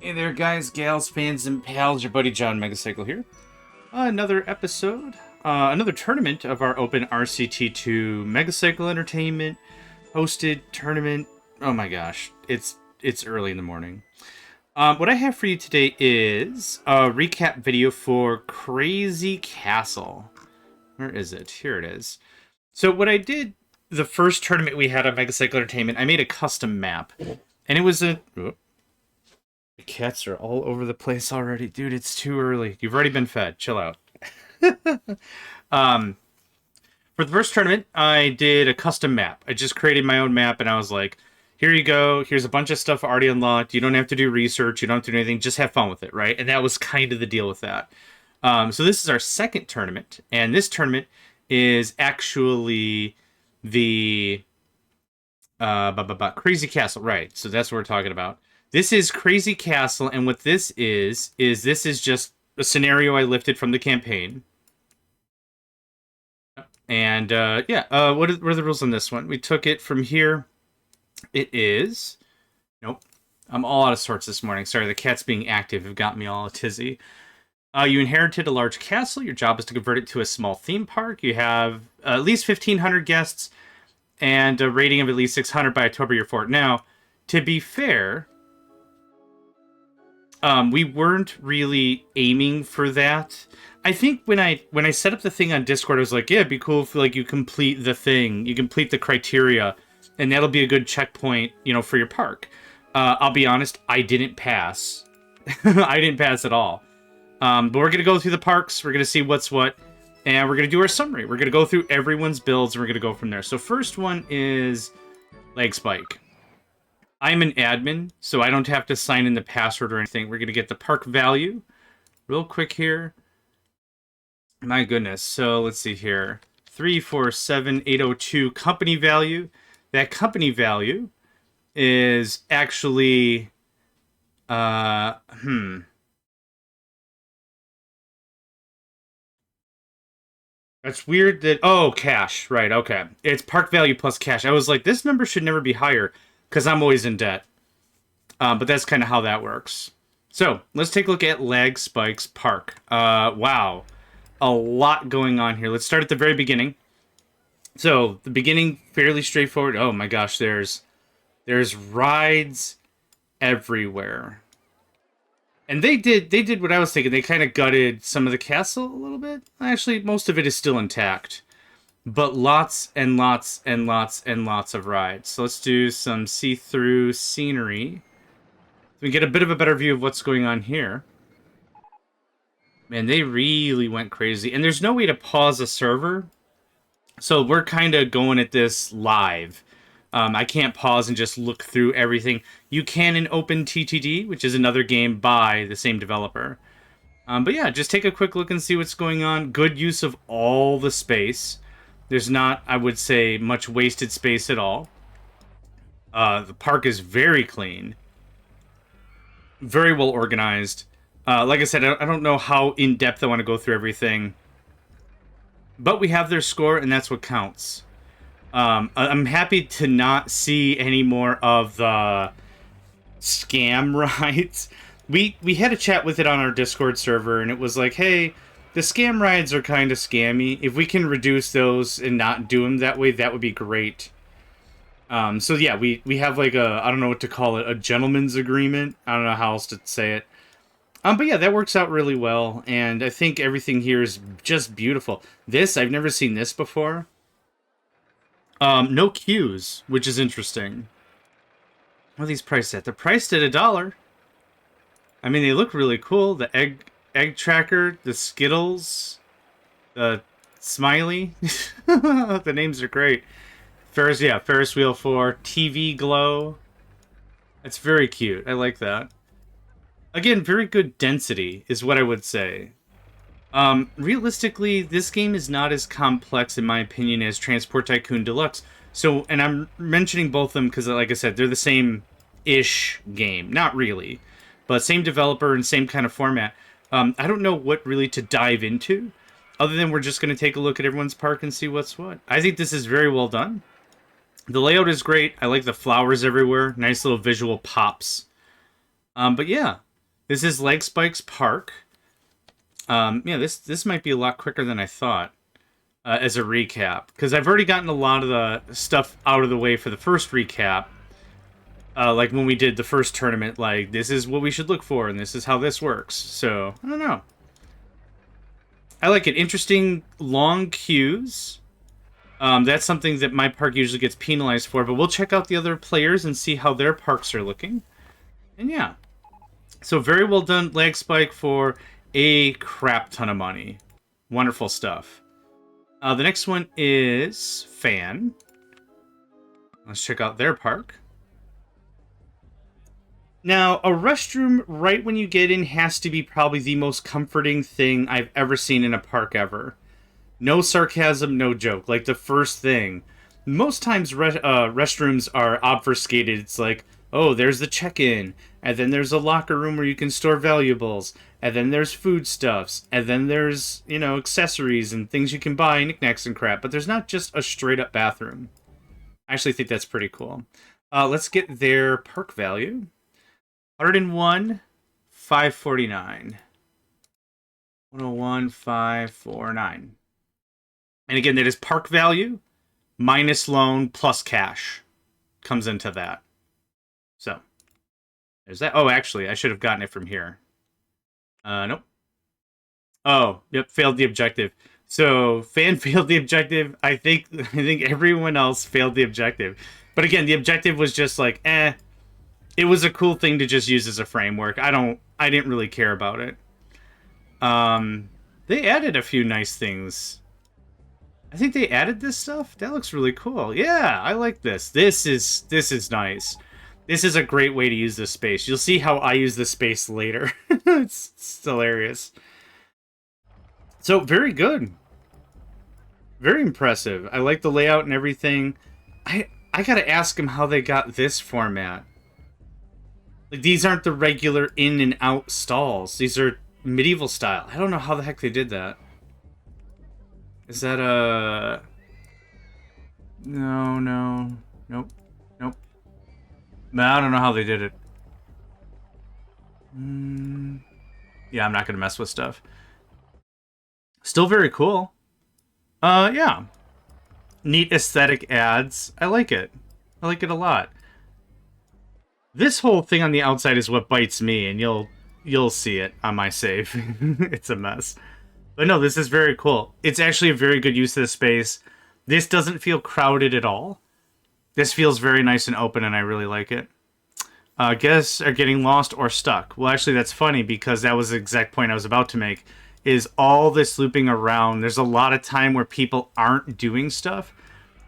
Hey there, guys, gals, fans, and pals. Your buddy JohnMegacycle here. Another episode, another tournament of our OpenRCT2 Megacycle Entertainment hosted tournament. Oh my gosh, it's early in the morning. What I have for you today is a recap video for Crazy Castle. Where is it? Here it is. So what I did, the first tournament we had on Megacycle Entertainment, I made a custom map, and it was a. The cats are all over the place already. Dude, it's too early. You've already been fed. Chill out. For the first tournament, I did a custom map. I just created my own map, and I was like, here you go. Here's a bunch of stuff already unlocked. You don't have to do research. You don't have to do anything. Just have fun with it, right? And that was kind of the deal with that. So this is our second tournament, and this tournament is actually the Crazy Castle, right? So that's what we're talking about. This is Crazy Castle, and what this is this is just a scenario I lifted from the campaign. And, what are the rules on this one? We took it from here. It is... Nope. I'm all out of sorts this morning. Sorry, the cats being active have got me all a tizzy. You inherited a large castle. Your job is to convert it to a small theme park. You have at least 1,500 guests and a rating of at least 600 by October you're for it. Now, to be fair... we weren't really aiming for that. I think when I set up the thing on Discord, I was like, yeah, it'd be cool if like you complete the thing, you complete the criteria, and that'll be a good checkpoint, you know, for your park. I'll be honest, I didn't pass. I didn't pass at all. But we're gonna go through the parks. We're gonna see what's what, and we're gonna do our summary. We're gonna go through everyone's builds, and we're gonna go from there. So first one is Leg Spike. I'm an admin, so I don't have to sign in the password or anything. We're going to get the park value real quick here. My goodness. So let's see here. 347802 company value. That company value is actually... That's weird that... Oh, cash. Right, okay. It's park value plus cash. I was like, this number should never be higher. Because I'm always in debt. But that's kind of how that works. So, let's take a look at Lag Spike's Park. Wow. A lot going on here. Let's start at the very beginning. So, the beginning, fairly straightforward. Oh my gosh, there's rides everywhere. And they did what I was thinking. They kind of gutted some of the castle a little bit. Actually, most of it is still intact. But lots and lots and lots and lots of rides. So let's do some see-through scenery. So we get a bit of a better view of what's going on here. Man, they really went crazy. And there's no way to pause a server. So we're kind of going at this live. I can't pause and just look through everything. You can in OpenRCT2, which is another game by the same developer. But yeah, just take a quick look and see what's going on. Good use of all the space. There's not, I would say, much wasted space at all. The park is very clean. Very well organized. Like I said, I don't know how in-depth I want to go through everything. But we have their score, and that's what counts. I'm happy to not see any more of the scam rides. We had a chat with it on our Discord server, and it was like, hey... The scam rides are kind of scammy. If we can reduce those and not do them that way, that would be great. So yeah, we have like a, I don't know what to call it, a gentleman's agreement. I don't know how else to say it. But yeah, that works out really well. And I think everything here is just beautiful. This, I've never seen this before. No queues, which is interesting. What are these priced at? They're priced at $1. I mean, they look really cool. The egg tracker, the Skittles, the Smiley. The names are great. Ferris wheel 4, TV glow. That's very cute. I like that. Again, very good density is what I would say. Realistically, this game is not as complex, in my opinion, as Transport Tycoon Deluxe. So, and I'm mentioning both of them because, like I said, they're the same-ish game. Not really, but same developer and same kind of format. I don't know what really to dive into, other than we're just going to take a look at everyone's park and see what's what. I think this is very well done. The layout is great. I like the flowers everywhere. Nice little visual pops. But yeah, This is Leg Spikes Park. Yeah, this might be a lot quicker than I thought as a recap, because I've already gotten a lot of the stuff out of the way for the first recap. Like when we did the first tournament, like, this is what we should look for, and this is how this works. So, I don't know. I like it. Interesting long queues. That's something that my park usually gets penalized for, but we'll check out the other players and see how their parks are looking. And yeah. So very well done, Leg Spike, for a crap ton of money. Wonderful stuff. The next one is Fan. Let's check out their park. Now, a restroom right when you get in has to be probably the most comforting thing I've ever seen in a park ever. No sarcasm, no joke. Like, the first thing. Most times restrooms are obfuscated. It's like, oh, there's the check-in, and then there's a locker room where you can store valuables, and then there's foodstuffs, and then there's, you know, accessories and things you can buy, knickknacks and crap. But there's not just a straight-up bathroom. I actually think that's pretty cool. Let's get their park value. 101, 549. 101, 549. And again, that is park value minus loan plus cash comes into that. So, there's that. Oh, actually, I should have gotten it from here. Nope. Oh, yep, failed the objective. So, Fan failed the objective. I think everyone else failed the objective. But again, the objective was just like, it was a cool thing to just use as a framework. I didn't really care about it. They added a few nice things. I think they added this stuff. That looks really cool. Yeah, I like this. This is nice. This is a great way to use this space. You'll see how I use this space later. It's hilarious. So, very good. Very impressive. I like the layout and everything. I gotta ask them how they got this format. Like, these aren't the regular in and out stalls. These are medieval style. I don't know how the heck they did that. Is that a... No. Nope. I don't know how they did it. Yeah, I'm not gonna mess with stuff. Still very cool. Yeah. Neat aesthetic ads. I like it. I like it a lot. This whole thing on the outside is what bites me, and you'll see it on my save. It's a mess. But no, this is very cool. It's actually a very good use of the space. This doesn't feel crowded at all. This feels very nice and open, and I really like it. Guests are getting lost or stuck. Well, actually, that's funny, because that was the exact point I was about to make, is all this looping around. There's a lot of time where people aren't doing stuff,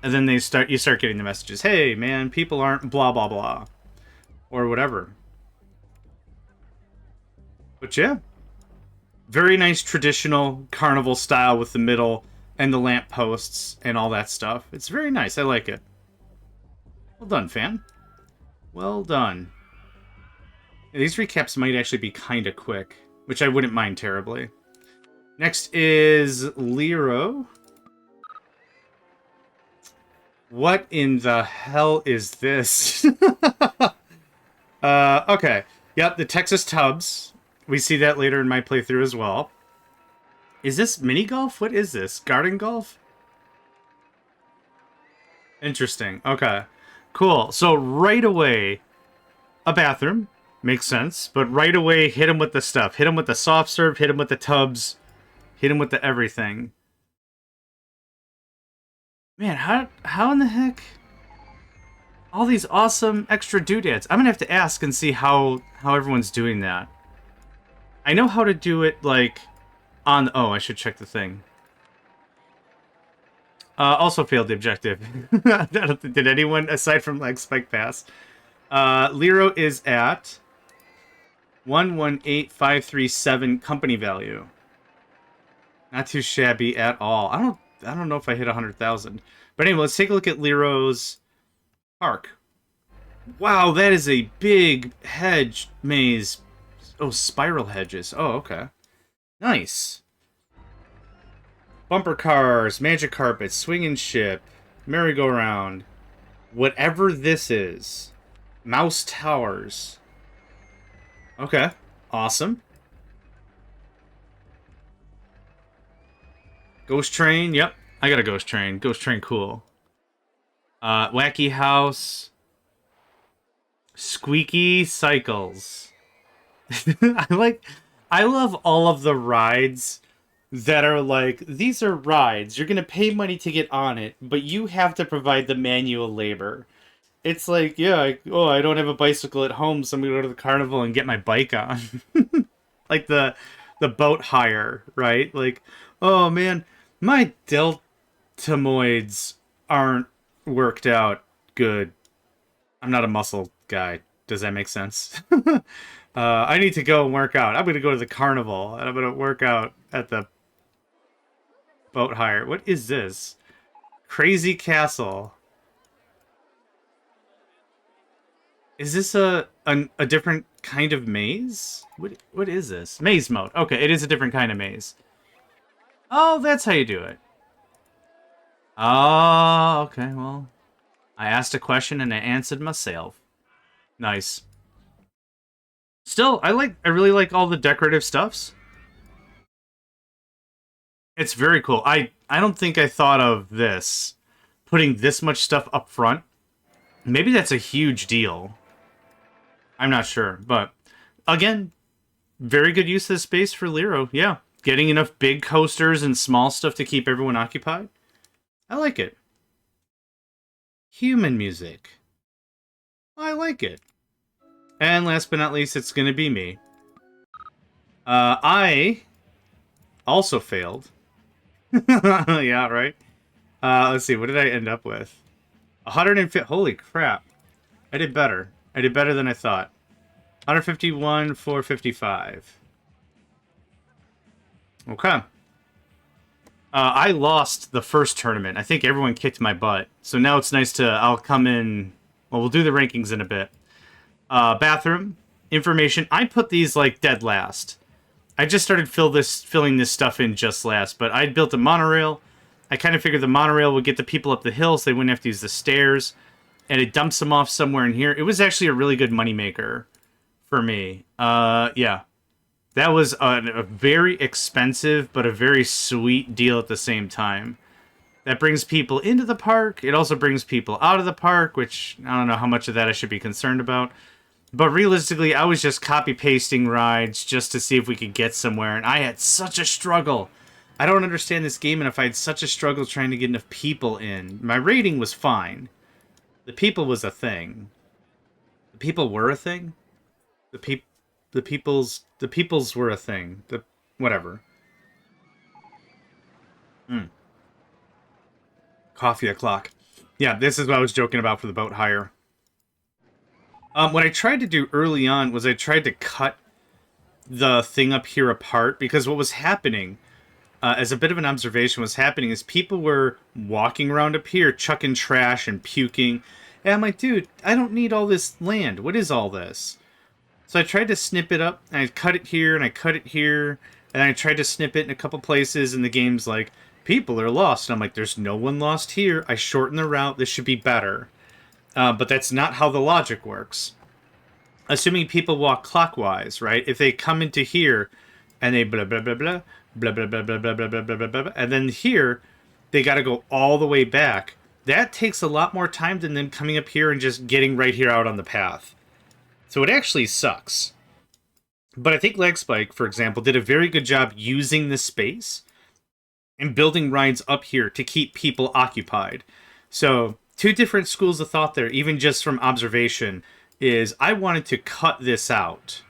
and then you start getting the messages, hey, man, people aren't blah, blah, blah, or whatever. But yeah. Very nice traditional carnival style with the middle and the lamp posts and all that stuff. It's very nice. I like it. Well done, Fan. Well done. Yeah, these recaps might actually be kind of quick, which I wouldn't mind terribly. Next is Lero. What in the hell is this? Okay. Yep, the Texas Tubs. We see that later in my playthrough as well. Is this mini golf? What is this? Garden golf? Interesting. Okay. Cool. So right away, a bathroom. Makes sense. But right away, hit him with the stuff. Hit him with the soft serve. Hit him with the tubs. Hit him with the everything. Man, how in the heck? All these awesome extra doodads. I'm gonna have to ask and see how everyone's doing that. I know how to do it, like, on... Oh, I should check the thing. Also failed the objective. Did anyone, aside from, like, Spike Pass? Lero is at 118,537 company value. Not too shabby at all. I don't know if I hit 100,000. But anyway, let's take a look at Lero's park. Wow, that is a big hedge maze. Oh, spiral hedges. Oh, okay. Nice. Bumper cars, magic carpets, swinging ship, merry-go-round. Whatever this is. Mouse towers. Okay. Awesome. Ghost Train, yep. I got a Ghost Train. Ghost Train, cool. Wacky House. Squeaky Cycles. I love all of the rides that are like, these are rides. You're gonna pay money to get on it, but you have to provide the manual labor. It's like, yeah, I don't have a bicycle at home, so I'm gonna go to the carnival and get my bike on. Like the boat hire, right? Like, oh man, my deltomoids aren't worked out good. I'm not a muscle guy. Does that make sense? I need to go and work out. I'm going to go to the carnival, and I'm going to work out at the boat hire. What is this? Crazy Castle. Is this a different kind of maze? What is this? Maze mode. Okay, it is a different kind of maze. Oh, that's how you do it. Oh, okay, well. I asked a question and I answered myself. Nice. Still, I really like all the decorative stuffs. It's very cool. I don't think I thought of this. Putting this much stuff up front. Maybe that's a huge deal. I'm not sure, but again, very good use of the space for Lero. Yeah, getting enough big coasters and small stuff to keep everyone occupied. I like it. Human music. I like it. And last but not least, it's going to be me. I also failed. Yeah, right? Let's see, what did I end up with? 150. Holy crap. I did better. I did better than I thought. 151, 455. Okay. I lost the first tournament. I think everyone kicked my butt. So now it's nice to... I'll come in... Well, we'll do the rankings in a bit. Bathroom. Information. I put these, like, dead last. I just started filling this stuff in just last. But I built a monorail. I kind of figured the monorail would get the people up the hill so they wouldn't have to use the stairs. And it dumps them off somewhere in here. It was actually a really good moneymaker for me. Yeah. That was a very expensive, but a very sweet deal at the same time. That brings people into the park. It also brings people out of the park, which I don't know how much of that I should be concerned about. But realistically, I was just copy-pasting rides just to see if we could get somewhere, and I had such a struggle. I don't understand this game, and if I had such a struggle trying to get enough people in. My rating was fine. The people was a thing. The people were a thing? The peoples were a thing. Whatever. Coffee o'clock. Yeah, this is what I was joking about for the boat hire. What I tried to do early on was I tried to cut the thing up here apart, because what was happening, as a bit of an observation, was happening is people were walking around up here, chucking trash and puking. And I'm like, dude, I don't need all this land. What is all this? So I tried to snip it up, and I cut it here, and I cut it here, and I tried to snip it in a couple places, and the game's like, people are lost. And I'm like, there's no one lost here. I shortened the route. This should be better. But that's not how the logic works. Assuming people walk clockwise, right? If they come into here, and they blah, blah, blah, blah, blah, blah, blah, blah, blah, blah, blah, blah, blah, blah, and then here, they got to go all the way back. That takes a lot more time than them coming up here and just getting right here out on the path. So it actually sucks. But I think Legspike, for example, did a very good job using the space and building rides up here to keep people occupied. So, two different schools of thought there, even just from observation, is I wanted to cut this out.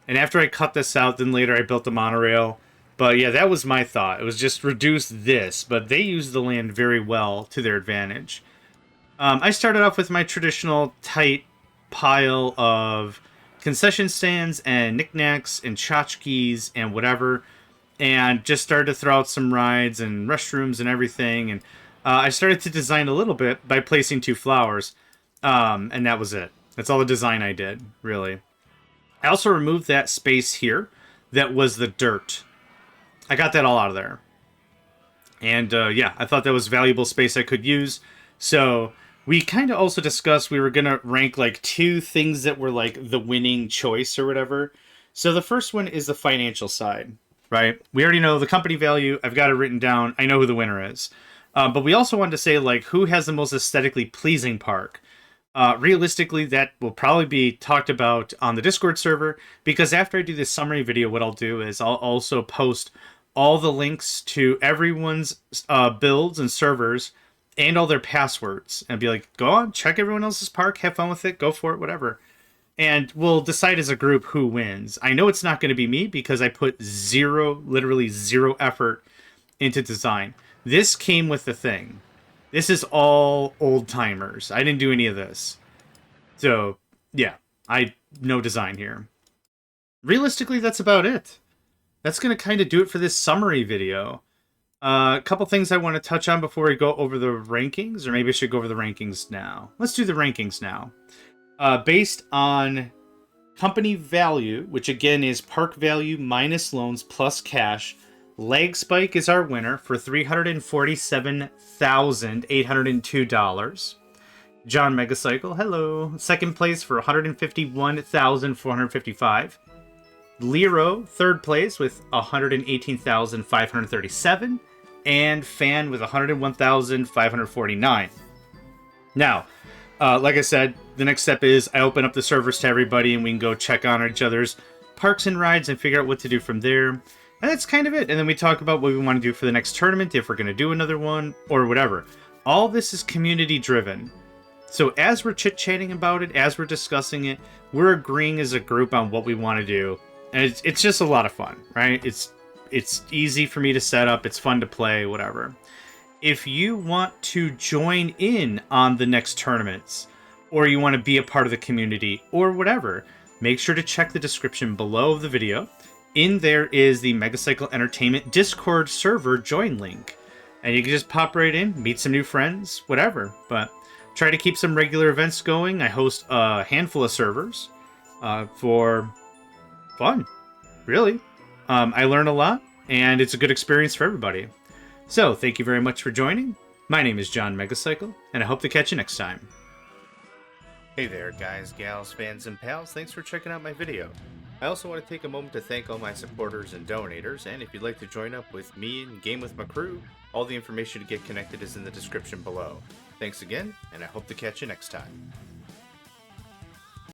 And after I cut this out, then later I built the monorail. But yeah, that was my thought. It was just reduce this, but they used the land very well to their advantage. I started off with my traditional tight pile of concession stands and knickknacks and tchotchkes and whatever, and just started to throw out some rides and restrooms and everything. And I started to design a little bit by placing 2 flowers, and that was it. That's all the design I did, really. I also removed that space here that was the dirt. I got that all out of there. And yeah, I thought that was valuable space I could use. So we kind of also discussed we were going to rank like 2 things that were like the winning choice or whatever. So the first one is the financial side, right? We already know the company value. I've got it written down. I know who the winner is. But we also wanted to say, like, who has the most aesthetically pleasing park? Realistically, that will probably be talked about on the Discord server, because after I do this summary video, what I'll do is I'll also post all the links to everyone's builds and servers and all their passwords and be like, go on, check everyone else's park, have fun with it, go for it, whatever. And we'll decide as a group who wins. I know it's not going to be me because I put literally zero effort into design. This came with the thing. This is all old timers. I didn't do any of this. So, yeah, no design here. Realistically, that's about it. That's going to kind of do it for this summary video. A couple things I want to touch on before we go over the rankings, or maybe I should go over the rankings now. Let's do the rankings now. Based on company value, which again is park value minus loans plus cash, Leg Spike is our winner for $347,802. JohnMegacycle, hello, second place for $151,455. Lero, third place with $118,537, and Fan with $101,549. Now, like I said, the next step is I open up the servers to everybody and we can go check on each other's parks and rides and figure out what to do from there. And that's kind of it. And then we talk about what we want to do for the next tournament, if we're going to do another one or whatever. All this is community driven. So as we're chit-chatting about it, as we're discussing it, we're agreeing as a group on what we want to do. And it's just a lot of fun, right? It's easy for me to set up. It's fun to play, whatever. If you want to join in on the next tournaments, or you want to be a part of the community, or whatever, make sure to check the description below the video. In there is the Megacycle Entertainment Discord server join link. And you can just pop right in, meet some new friends, whatever. But try to keep some regular events going. I host a handful of servers for fun, really. I learn a lot, and it's a good experience for everybody. So, thank you very much for joining. My name is JohnMegacycle, and I hope to catch you next time. Hey there, guys, gals, fans, and pals. Thanks for checking out my video. I also want to take a moment to thank all my supporters and donators, and if you'd like to join up with me and game with my crew, all the information to get connected is in the description below. Thanks again, and I hope to catch you next time.